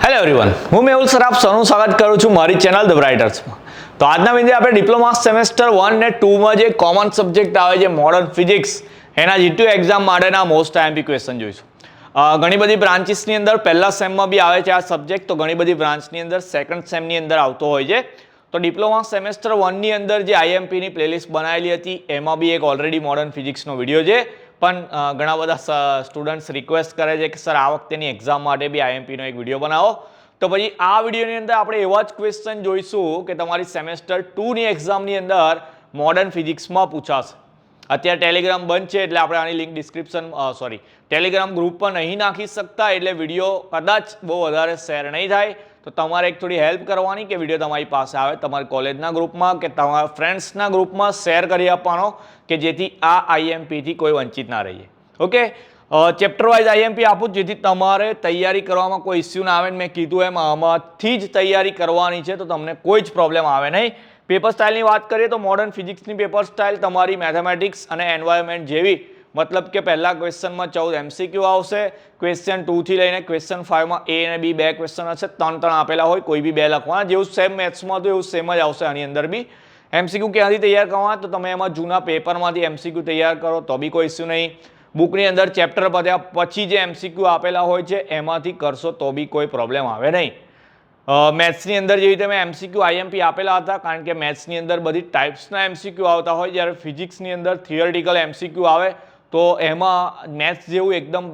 Hello everyone, હું મેહુલ સરાફ સૌનું સ્વાગત કરું છું મારી ચેનલ ધ બ્રાઇટર્સમાં. તો આજના વિડીયો આપણે ડિપ્લોમા સેમેસ્ટર 1 ને 2 માં જે કોમન સબ્જેક્ટ આવે છે મોડર્ન ફિઝિક્સ, એના G2 એક્ઝામ માટેના મોસ્ટ આઈએમપી ક્વેશ્ચન જોઈશું. ઘણી બધી બ્રાન્ચીસની અંદર પહેલા સેમમાં બી આવે છે આ સબ્જેક્ટ, તો ઘણી બધી બ્રાન્ચની અંદર સેકન્ડ સેમની અંદર આવતો હોય છે. તો ડિપ્લોમા સેમેસ્ટર 1 ની અંદર જે આઈએમપીની પ્લેલિસ્ટ બનાવેલી હતી એમાં બી એક ઓલરેડી મોડર્ન ફિઝિક્સનો વિડીયો છે, પણ ઘણા બધા સ્ટુડન્ટ્સ રિક્વેસ્ટ કરે છે કે સર આ વખતેની એક્ઝામ માટે બી આઈએમપીનો એક વિડીયો બનાવો. તો પછી આ વિડીયોની અંદર આપણે એવા જ ક્વેશ્ચન જોઈશું કે તમારી સેમેસ્ટર 2 ની એક્ઝામની અંદર મોડર્ન ફિઝિક્સમાં પૂછાશે. અત્યારે ટેલિગ્રામ બંધ છે એટલે આપણે આની લિંક ટેલિગ્રામ ગ્રુપ પર નહીં નાખી શકતા, એટલે વિડીયો કદાચ બહુ વધારે શેર નહીં થાય. તો તમારે એક થોડી હેલ્પ કરવાની કે વિડીયો તમારી પાસે આવે, તમારી કોલેજના ગ્રુપમાં કે તમારા ફ્રેન્ડ્સના ગ્રુપમાં શેર કરી આપવાનો, કે જેથી આ આઈએમપીથી કોઈ વંચિત ના રહીએ. ઓકે, ચેપ્ટર વાઇઝ આઈએમપી આપું જેથી તમારે તૈયારી કરવામાં કોઈ ઇસ્યુ ના આવે. મેં કીધું એમ આમાંથી જ તૈયારી કરવાની છે, તો તમને કોઈ જ પ્રોબ્લેમ આવે નહીં. પેપર સ્ટાઇલની વાત કરીએ તો મોડર્ન ફિઝિક્સની પેપર સ્ટાઇલ તમારી મેથેમેટિક્સ અને એન્વાયરમેન્ટ જેવી, મતલબ કે પહેલા ક્વેશ્ચનમાં 14 એમસીક્યુ આવશે. ક્વેશ્ચન 2 થી લઈને ક્વેશ્ચન 5 માં A અને B બે ક્વેશ્ચન હશે, ત્રણ આપેલા હોય, કોઈ બી બે લખવાના. જેવું સેમ મેથ્સમાં હતું એવું સેમ જ આવશે આની અંદર બી. એમસીક્યુ ક્યાંથી તૈયાર કરવાના, તો તમે એમાં જૂના પેપરમાંથી એમસીક્યુ તૈયાર કરો તો બી કોઈ ઇસ્યુ નહીં. બુકની અંદર ચેપ્ટર પત્યા પછી જે એમસીક્યુ આપેલા હોય છે એમાંથી કરશો તો બી કોઈ પ્રોબ્લેમ આવે નહીં. મેથ્સની અંદર જેવી રીતે મેં એમસીક્યુ આઈએમપી આપેલા હતા, કારણ કે મેથ્સની અંદર બધી ટાઈપ્સના એમસીક્યુ આવતા હોય, જ્યારે ફિઝિક્સની અંદર થિયરિટિકલ એમસીક્યુ આવે તો એમાં મેથ્સ જેવું એકદમ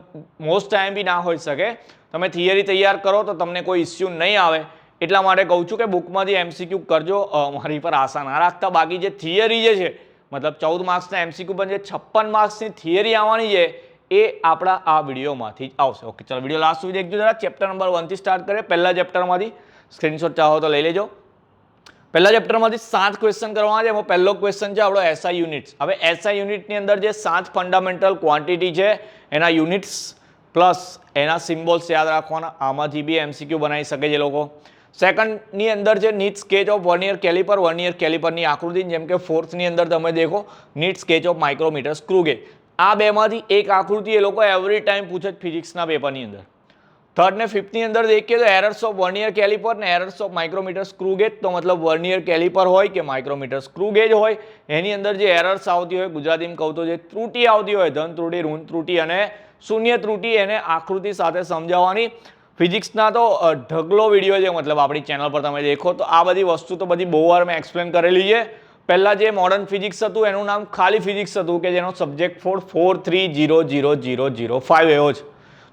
મોસ્ટ આઈએમપી ના હોઈ શકે. તમે થિયરી તૈયાર કરો તો તમને કોઈ ઇસ્યુ નહીં આવે. એટલા માટે કહું છું કે બુકમાંથી એમસીક્યુ કરજો, મારી પર આશા ના રાખતા. બાકી જે થિયરી જે છે, મતલબ 14 માર્ક્સના એમસીક્યુ પર જે 56 માર્ક્સની થિયરી આવવાની છે એ આપણા આ વિડીયોમાંથી જ આવશે. ઓકે, ચલો વિડીયો લાસ્ટ સુધી દેખજો જરા. ચેપ્ટર નંબર 1 થી સ્ટાર્ટ કરીએ. પહેલા ચેપ્ટરમાંથી સ્ક્રીનશોટ ચાહો તો લઈ લેજો. પહેલા ચેપ્ટરમાંથી 7 ક્વેશ્ચન કરવાના છે. એમાં પહેલો ક્વેશ્ચન છે આપણો એસઆઈ યુનિટ્સ. હવે એસઆઈ યુનિટની અંદર જે 7 ફંડામેન્ટલ ક્વોન્ટિટી છે એના યુનિટ્સ પ્લસ એના સિમ્બોલ્સ યાદ રાખવાના. આમાંથી બી એમસીક્યુ બનાવી શકે છે લોકો. સેકન્ડની અંદર છે neat sketch of vernier calliper. Vernier કેલિપરની આકૃતિ, જેમ કે ફોર્થની અંદર તમે દેખો neat sketch of micrometer screw gauge. આ બેમાંથી એક આકૃતિ એ લોકો એવરી ટાઈમ પૂછે ફિઝિક્સના પેપરની અંદર. થર્ડ ને ફિફ્થની અંદર દેખીએ તો એરર્સ ઓફ વર્નિયર કેલિપર ને errors of micrometer screw gauge. તો મતલબ વર્નિયર કેલિપર હોય કે માઇક્રોમીટર સ્ક્રૂ ગેજ હોય, એની અંદર જે એરર્સ આવતી હોય, ગુજરાતીમાં કહું તો જે ત્રુટી આવતી હોય, ધન ત્રુટી, ઋણ ત્રુટી અને શૂન્ય ત્રુટી, એને આકૃતિ સાથે સમજાવવાની. ફિઝિક્સના તો ઢગલો વિડીયો છે, મતલબ આપણી ચેનલ પર તમે દેખો તો આ બધી વસ્તુ તો બધી બહુ વાર મેં એક્સપ્લેન કરેલી છે. પહેલાં જે મોડર્ન ફિઝિક્સ હતું એનું નામ ખાલી ફિઝિક્સ હતું, કે જેનો સબ્જેક્ટ 4300005 એવો છે.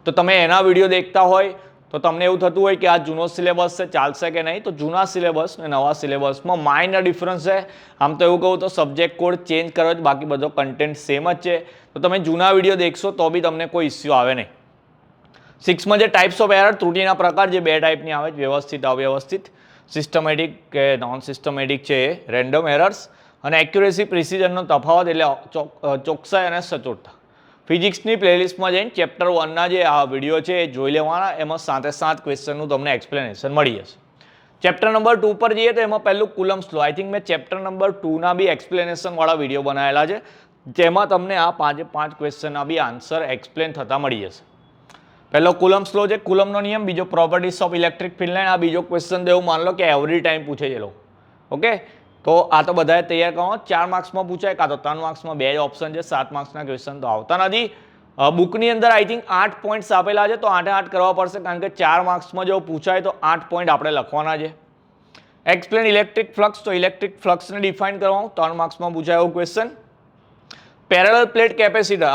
તો તમે એના વિડીયો દેખતા હોય તો તમને એવું થતું હોય કે આ જૂનો સિલેબસ છે, ચાલશે કે નહીં. તો જૂના સિલેબસ અને નવા સિલેબસમાં માઇનર ડિફરન્સ છે. આમ તો એવું કહું તો સબ્જેક્ટ કોડ ચેન્જ કર્યો છે, બાકી બધો કન્ટેન્ટ સેમ જ છે. તો તમે જૂના વિડીયો દેખશો તો બી તમને કોઈ ઇસ્યુ આવે નહીં. 6માં જે ટાઈપ્સ ઓફ એરર, ત્રુટીના પ્રકાર જે બે ટાઈપની આવે છે, વ્યવસ્થિત, અવ્યવસ્થિત, સિસ્ટમેટિક કે નોન સિસ્ટમેટિક છે એ, રેન્ડમ એરર્સ અને એક્યુરેસી પ્રિસિઝનનો તફાવત એટલે ચોકસાઈ અને સચોટતા. ફિઝિક્સની પ્લેલિસ્ટમાં જઈને ચેપ્ટર 1ના જે આ વિડીયો છે એ જોઈ લેવાના. એમાં 7 ક્વેશ્ચનનું તમને એક્સપ્લેનેશન મળી જશે. ચેપ્ટર નંબર 2 પર જઈએ તો એમાં પહેલું કુલમ્બ્સ લો. આઈ થિંક મેં ચેપ્ટર નંબર 2ના બી એક્સપ્લેનેશનવાળા વિડીયો બનાવેલા છે, જેમાં તમને આ 5 ક્વેશ્ચનના બી આન્સર એક્સપ્લેન થતા મળી જશે. પહેલો કુલમ્બ્સ લો છે, કુલમનો નિયમ. બીજો properties of electric field line. આ બીજો ક્વેશ્ચન તો એવું માન લો કે એવરી ટાઈમ પૂછે છે લોકો. ઓકે, તો આ તો બધાએ તૈયાર કરવાનો. 4 માર્ક્સમાં પૂછાય, કાં તો 3 માર્ક્સમાં, બે જ ઓપ્શન છે. 7 માર્ક્સના ક્વેશ્ચન તો આવતા નથી. બુકની અંદર આઈ થિંક 8 પોઈન્ટ્સ આપેલા છે, તો 8 કરવા પડશે, કારણ કે 4 માર્ક્સમાં જો પૂછાય તો 8 પોઈન્ટ આપણે લખવાના છે. Explain electric flux. તો ઇલેક્ટ્રિક ફ્લક્સને ડિફાઇન કરવાનું, 3 માર્ક્સમાં પૂછાય એવો question. Parallel plate capacitor.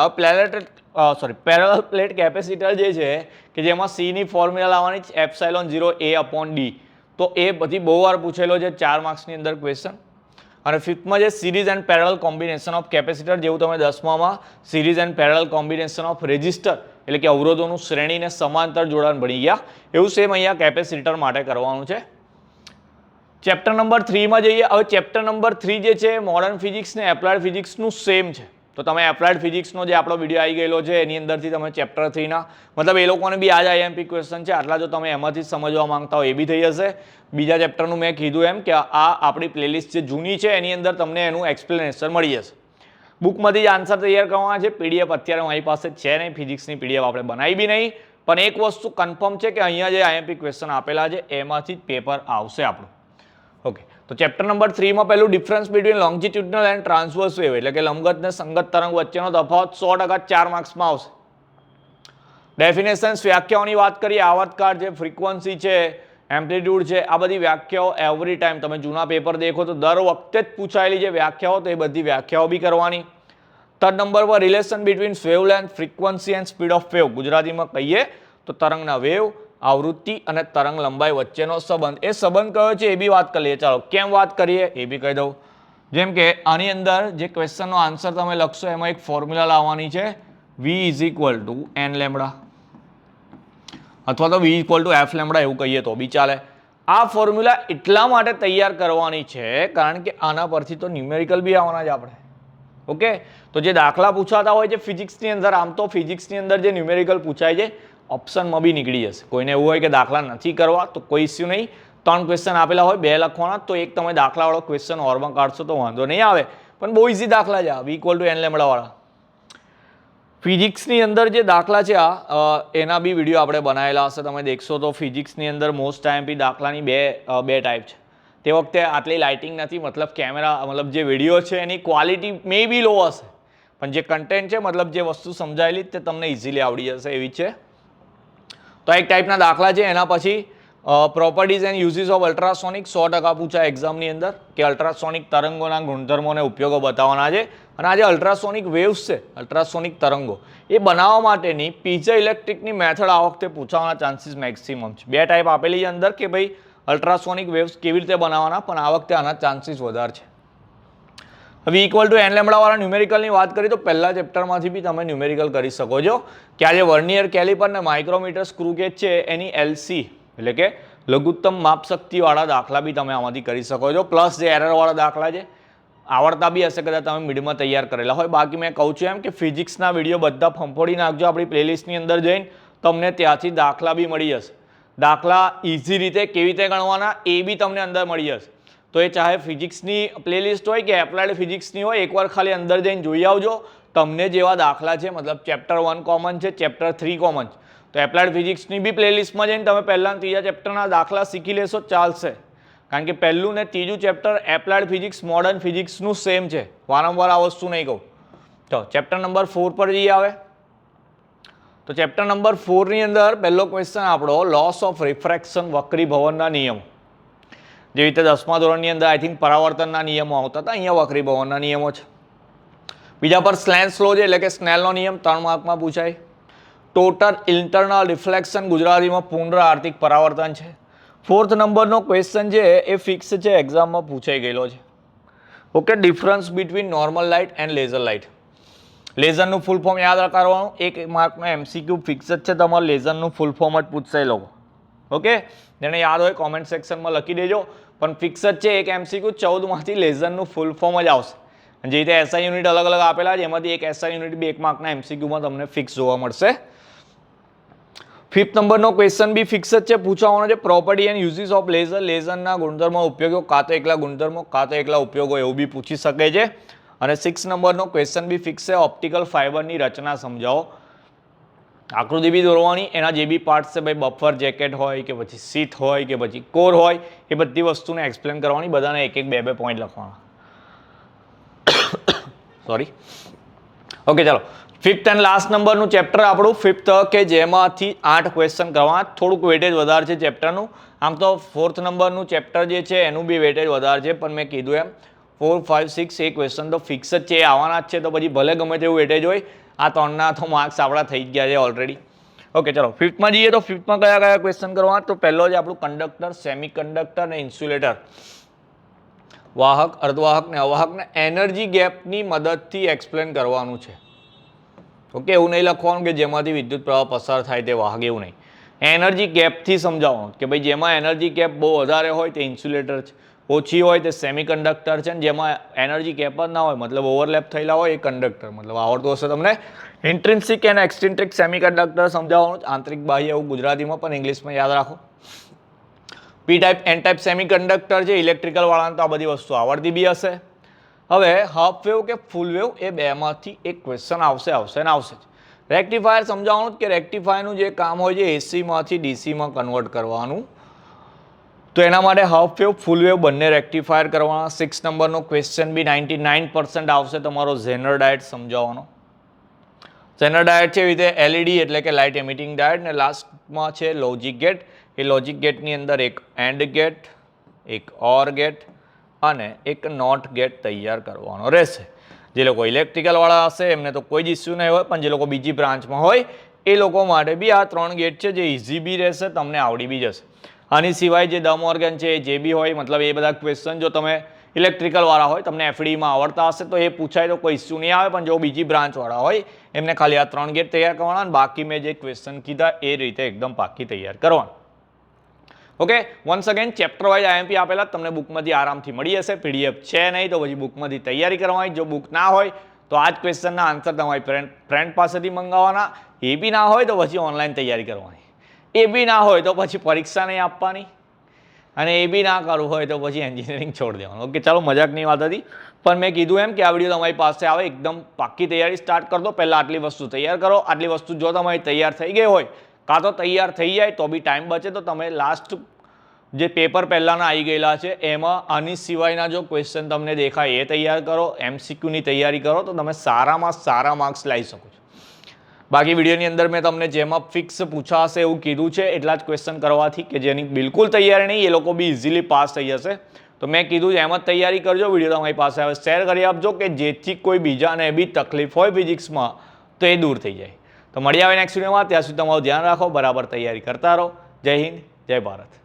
Parallel plate capacitor જે છે કે જેમાં C ની ફોર્મ્યુલા લાવવાની છે, ε0 A/d. તો એ બધી બહુ વાર પૂછેલો છે 4 માર્ક્સની અંદર ક્વેશ્ચન. અને 5માં જે series and parallel combination of capacitor, જેવું તમે 10માં series and parallel combination of resistor એટલે કે અવરોધોનું શ્રેણીને સમાંતર જોડાણ ભણી ગયા, એવું સેમ અહીંયા કેપેસિટર માટે કરવાનું છે. ચેપ્ટર નંબર 3માં જઈએ. હવે ચેપ્ટર નંબર 3 જે છે મોડર્ન ફિઝિક્સ ને એપ્લાઇડ ફિઝિક્સનું સેમ છે. તો તમે એપ્લાઇડ ફિઝિક્સનો જે આપણો વિડીયો આવી ગયેલો છે એની અંદરથી તમે ચેપ્ટર 3ના, મતલબ એ લોકોને બી આ જ આઈએમપી ક્વેશ્ચન છે, આટલા જો તમે એમાંથી સમજવા માંગતા હો એ બી થઈ જશે. બીજા ચેપ્ટરનું મેં કીધું એમ કે આ આપણી પ્લેલિસ્ટ જે જૂની છે એની અંદર તમને એનું એક્સપ્લેનેશન મળી જશે. બુકમાંથી જ આન્સર તૈયાર કરવાના છે. પીડીએફ અત્યારે મારી પાસે છે નહીં, ફિઝિક્સની પીડીએફ આપણે બનાવી બી નહીં. પણ એક વસ્તુ કન્ફર્મ છે કે અહીંયા જે આઈએમપી ક્વેશ્ચન આપેલા છે એમાંથી જ પેપર આવશે આપણું. ઓકે, તો ચેપ્ટર નંબર 3 માં પહેલું difference between longitudinal and transverse wave એટલે કે લંબગત ને સંગત તરંગ વચ્ચેનો તફાવત 100% 4 માર્ક્સમાં આવશે. ડેફિનેશન્સ વ્યાખ્યાઓની વાત કરીએ, આવર્તકાળ છે, ફ્રીક્વન્સી છે, એમ્પ્લિટ્યુડ છે, આ બધી વ્યાખ્યાઓ એવરી ટાઈમ તમે જૂના પેપર દેખો તો દર વખતે જ પૂછાયેલી જે વ્યાખ્યાઓ તો એ બધી વ્યાખ્યાઓ બી કરવાની. 3rd નંબર પર relation between wavelength, frequency and speed of wave, ગુજરાતીમાં કહીએ તો તરંગના વેવ, આવૃત્તિ અને તરંગ લંબાઈ વચ્ચેનો સંબંધ. એ સંબંધ કયો છે એ બી વાત કરી લઈએ. ચાલો કેમ વાત કરીએ એ બી કહી દઉં. જેમ કે આની અંદર જે ક્વેશ્ચનનો આન્સર તમે લખશો એમાં એક ફોર્મ્યુલા લાવવાની છે, V = n લેમ્બડા અથવા તો V = f લેમ્બડા એવું કહીએ તો બી ચાલે. આ ફોર્મ્યુલા એટલા માટે તૈયાર કરવાની છે કારણ કે આના પરથી તો ન્યુમેરિકલ બી આવવાના જ આપણે. ઓકે, તો જે દાખલા પૂછાતા હોય છે ફિઝિક્સની અંદર, આમ તો ફિઝિક્સની અંદર જે ન્યુમેરિકલ પૂછાય છે ઓપ્શનમાં બી નીકળી જશે. કોઈને એવું હોય કે દાખલા નથી કરવા તો કોઈ ઇસ્યુ નહીં, 3 ક્વેશ્ચન આપેલા હોય, 2 લખવાના, તો એક તમે દાખલાવાળો ક્વેશ્ચન ઓરમાં કાઢશો તો વાંધો નહીં આવે. પણ બહુ ઇઝી દાખલા છે, V = n લેમ્બડા વાળા. ફિઝિક્સની અંદર જે દાખલા છે એના બી વિડીયો આપણે બનાવેલા હશે, તમે દેખશો તો. ફિઝિક્સની અંદર મોસ્ટ આઈએમપી દાખલાની બે ટાઈપ છે. તે વખતે આટલી લાઇટિંગ નથી, મતલબ કેમેરા, મતલબ જે વિડીયો છે એની ક્વોલિટી મે બી લો હશે, પણ જે કન્ટેન્ટ છે, મતલબ જે વસ્તુ સમજાયેલી તે તમને ઇઝીલી આવડી જશે એવી છે. તો એક ટાઈપના દાખલા છે. એના પછી properties and uses of ultrasonic 100% પૂછાય એક્ઝામની અંદર કે અલ્ટ્રાસોનિક તરંગોના ગુણધર્મો અને ઉપયોગો બતાવવાના છે. અને આ જે અલ્ટ્રાસોનિક વેવ્સ છે, અલ્ટ્રાસોનિક તરંગો, એ બનાવવા માટેની પીઝો ઇલેક્ટ્રિકની મેથડ આ વખતે પૂછાવાના ચાન્સીસ મેક્સિમમ છે. 2 ટાઈપ આપેલી છે અંદર કે ભાઈ અલ્ટ્રાસોનિક વેવ્સ કેવી રીતે બનાવવાના, પણ આ વખતે આના ચાન્સીસ વધારે છે. V = n લેમ્બડા વાળા ન્યુમેરિકલની વાત કરીએ તો પહેલા ચેપ્ટરમાંથી બી તમે ન્યુમેરિકલ કરી શકો છો કે આ જે વર્નિયર કેલિપર ને માઇક્રોમીટર સ્ક્રૂ ગેજ છે એની LC એટલે કે લઘુત્તમ માપશક્તિવાળા દાખલા બી તમે આમાંથી કરી શકો છો. પ્લસ જે એરરવાળા દાખલા છે આવડતા બી હશે, કદાચ તમે મીડિયમમાં તૈયાર કરેલા હોય. બાકી મેં કહું છું એમ કે ફિઝિક્સના વિડીયો બધા ફંફોડી નાખજો આપણી પ્લેલિસ્ટની અંદર જઈને, તમને ત્યાંથી દાખલા બી મળી જશે. દાખલા ઇઝી રીતે કેવી રીતે ગણવાના એ બી તમને અંદર મળી જશે. તો એ ચાહે ફિઝિક્સની પ્લેલિસ્ટ હોય કે એપ્લાઇડ ફિઝિક્સની હોય, એકવાર ખાલી અંદર જઈને જોઈ આવજો. તમને જેવા દાખલા છે, મતલબ ચેપ્ટર 1 કોમન છે, ચેપ્ટર 3 કોમન છે, તો એપ્લાઇડ ફિઝિક્સની બી પ્લેલિસ્ટમાં જઈને તમે પહેલા ત્રીજા ચેપ્ટરના દાખલા શીખી લેશો ચાલશે. કારણ કે પહેલું ને ત્રીજું ચેપ્ટર એપ્લાઇડ ફિઝિક્સ, મોડર્ન ફિઝિક્સનું સેમ છે, વારંવાર આ વસ્તુ નહીં કહું. તો ચેપ્ટર નંબર 4 પર જઈએ આવે. તો ચેપ્ટર નંબર 4 ની અંદર પહેલો ક્વેશ્ચન આપણો લોસ ઓફ રિફ્રેક્શન, વક્રીભવનના નિયમો. જેવી રીતે 10મા ધોરણની અંદર આઈ થિંક પરાવર્તનના નિયમો આવતા હતા, અહીંયા વક્રીભવનના નિયમો છે. બીજા પર સ્લેન્સ લો છે એટલે કે સ્નેલનો નિયમ, 3 માર્કમાં પૂછાય. ટોટલ ઇન્ટરનલ રિફ્લેક્શન, ગુજરાતીમાં પૂર્ણ આર્થિક પરાવર્તન છે. 4th નંબરનો ક્વેશ્ચન છે એ ફિક્સ છે, એક્ઝામમાં પૂછાઈ ગયેલો છે. Okay, difference between normal light and laser light. લેઝરનું ફૂલ ફોર્મ યાદ કરવાનું, 1 માર્કનો MCQ ફિક્સ જ છે, તમારે લેઝરનું ફૂલ ફોર્મ જ પૂછશે લોકો. ઓકે, જેને યાદ હોય કોમેન્ટ સેક્શનમાં લખી દેજો, પણ ફિક્સ જ છે. એક MCQ 14 માંથી લેઝરનું ફૂલ ફોર્મ જ આવશે. જે રીતે SI યુનિટ અલગ અલગ આપેલા છે એમાંથી એક SI યુનિટ બી 1 માર્કના MCQમાં તમને ફિક્સ જોવા મળશે. 5th નંબરનો ક્વેશ્ચન બી ફિક્સ જ છે, પૂછવાનો છે property and uses of laser. લેઝરના ગુણધર્મો, ઉપયોગો, કાં તો એકલા ગુણધર્મો કાં તો એકલા ઉપયોગો એવું બી પૂછી શકે છે. અને 6th નંબરનો ક્વેશ્ચન બી ફિક્સ છે, ઓપ્ટિકલ ફાઇબરની રચના સમજાવો. આકૃતિ બી દોરવાની, એના જે બી પાર્ટ્સ છે, ભાઈ બફર જેકેટ હોય કે પછી સીટ હોય કે પછી કોર હોય, એ બધી વસ્તુને એક્સપ્લેન કરવાની, બધાને 1-1, 2-2 પોઈન્ટ લખવાના. સોરી. ઓકે, ચાલો 5th એન્ડ લાસ્ટ નંબરનું ચેપ્ટર આપણું 5th કે જેમાંથી 8 ક્વેશ્ચન કરવાના. થોડુંક વેટેજ વધારે છે ચેપ્ટરનું. આમ તો 4th નંબરનું ચેપ્ટર જે છે એનું બી વેટેજ વધારે છે, પણ મેં કીધું એમ 4, 5, 6 એ ક્વેશ્ચન તો ફિક્સ જ છે, એ આવવાના જ છે. તો પછી ભલે ગમે તેવું વેટેજ હોય, આ 3ના તો માર્ક્સ આપણા થઈ જ ગયા છે ઓલરેડી. ઓકે, ચલો 5thમાં જઈએ. તો 5thમાં કયા કયા ક્વેશ્ચન કરવાના? તો પહેલો છે આપણું કંડક્ટર, સેમી કંડક્ટર અને ઇન્સ્યુલેટર. વાહક, અર્ધવાહક ને અવાહકને એનર્જી ગેપની મદદથી એક્સપ્લેન કરવાનું છે. ઓકે, એવું નહીં લખવાનું કે જેમાંથી વિદ્યુત પ્રવાહ પસાર થાય તે વાહક, એવું નહીં. એનર્જી ગેપથી સમજાવવાનું કે ભાઈ જેમાં એનર્જી ગેપ બહુ વધારે હોય તે ઇન્સ્યુલેટર છે, ઓછી હોય તે સેમી કંડક્ટર છે, ને જેમાં એનર્જી ગેપ જ ના હોય, મતલબ ઓવરલેપ થયેલા હોય, એ કંડક્ટર. મતલબ આવડતું હશે તમને. ઇન્ટ્રિન્સિક અને એક્સટ્રિન્સિક સેમી કંડક્ટર સમજાવવાનું, આંતરિક બાહ્ય એવું ગુજરાતીમાં, પણ ઇંગ્લિશમાં યાદ રાખો. P type, N type semiconductor છે, ઇલેક્ટ્રિકલ વાળાને તો આ બધી વસ્તુ આવડતી બી હશે. હવે હાફ વેવ કે ફૂલ વેવ, એ બેમાંથી એક ક્વેશ્ચન આવશે ને આવશે જ. રેક્ટિફાયર સમજાવવાનું કે રેક્ટિફાયરનું જે કામ હોય છે એસીમાંથી ડીસીમાં કન્વર્ટ કરવાનું. તો એના માટે હાફ વેવ ફૂલ વેવ બંને રેક્ટિફાયર કરવાના. 6 નંબરનો ક્વેશ્ચન બી 99% આવશે તમારો ઝેનર ડાયટ સમજાવવાનો. ઝેનર ડાયટ છે એવી રીતે એલઈડી એટલે કે લાઇટ એમિટિંગ ડાયટ, ને લાસ્ટમાં છે લોજિક ગેટ. એ લોજિક ગેટની અંદર એક એન્ડ ગેટ, એક ઓર ગેટ અને એક નોટ ગેટ તૈયાર કરવાનો રહેશે. જે લોકો ઇલેક્ટ્રિકલવાળા હશે એમને તો કોઈ જ ઇસ્યુ નહીં હોય, પણ જે લોકો બીજી બ્રાન્ચમાં હોય એ લોકો માટે બી આ 3 ગેટ છે જે ઇઝી બી રહેશે, તમને આવડી બી જશે. આની સિવાય જે ડમ ઓર્ગન છે જે બી હોય, મતલબ એ બધા ક્વેશ્ચન જો તમે ઇલેક્ટ્રિકલવાળા હોય, તમને એફડીમાં આવડતા હશે તો એ પૂછાય તો કોઈ ઇસ્યુ નહીં આવે, પણ જો બીજી બ્રાન્ચવાળા હોય એમને ખાલી આ 3 ગેટ તૈયાર કરવાના અને બાકી મેં જે ક્વેશ્ચન કીધા એ રીતે એકદમ પાકી તૈયાર કરવાના. Okay, once again chapter wise IMP આપેલા તમને બુકમાંથી આરામથી મળી જશે. પીડીએફ છે નહીં તો પછી બુકમાંથી તૈયારી કરવાની. જો બુક ના હોય તો આ જ ક્વેશ્ચનના આન્સર તમારી ફ્રેન્ડ પાસેથી મંગાવવાના. એ બી ના હોય તો પછી ઓનલાઈન તૈયારી કરવાની. એ બી ના હોય તો પછી પરીક્ષા નહીં આપવાની. અને એ બી ના કરવું હોય તો પછી એન્જિનિયરિંગ છોડી દેવાનું. ઓકે, ચાલો મજાકની વાત હતી, પણ મેં કીધું એમ કે આ વિડીયો તમારી પાસે આવે એકદમ પાક્કી તૈયારી સ્ટાર્ટ કરી દો. પહેલાં આટલી વસ્તુ તૈયાર કરો. આટલી વસ્તુ જો તમારી તૈયાર થઈ ગઈ હોય, કાં તો તૈયાર થઈ જાય તો બી ટાઈમ બચે, તો તમે લાસ્ટ જે પેપર પહેલાંના આવી ગયેલા છે એમાં આની સિવાયના જો ક્વેશ્ચન તમને દેખાય એ તૈયાર કરો, એમસીક્યુની તૈયારી કરો તો તમે સારામાં સારા માર્ક્સ લાવી શકો છો. બાકી વિડીયોની અંદર મેં તમને જેમાં ફિક્સ પૂછાશે એવું કીધું છે એટલા જ ક્વેશ્ચન કરવાથી કે જેની બિલકુલ તૈયારી નહીં એ લોકો બી ઇઝીલી પાસ થઈ જશે. તો મેં કીધું એમ જ તૈયારી કરજો. વિડીયો તમારી પાસે આવે શેર કરી આપજો કે જેથી કોઈ બીજાને બી તકલીફ હોય ફિઝિક્સમાં તો એ દૂર થઈ જાય. તો મળી આવે નેક્સ્ટ વિડીયોમાં. ત્યાં સુધી તમારું ધ્યાન રાખો, બરાબર તૈયારી કરતા રહો. જય હિન્દ, જય ભારત.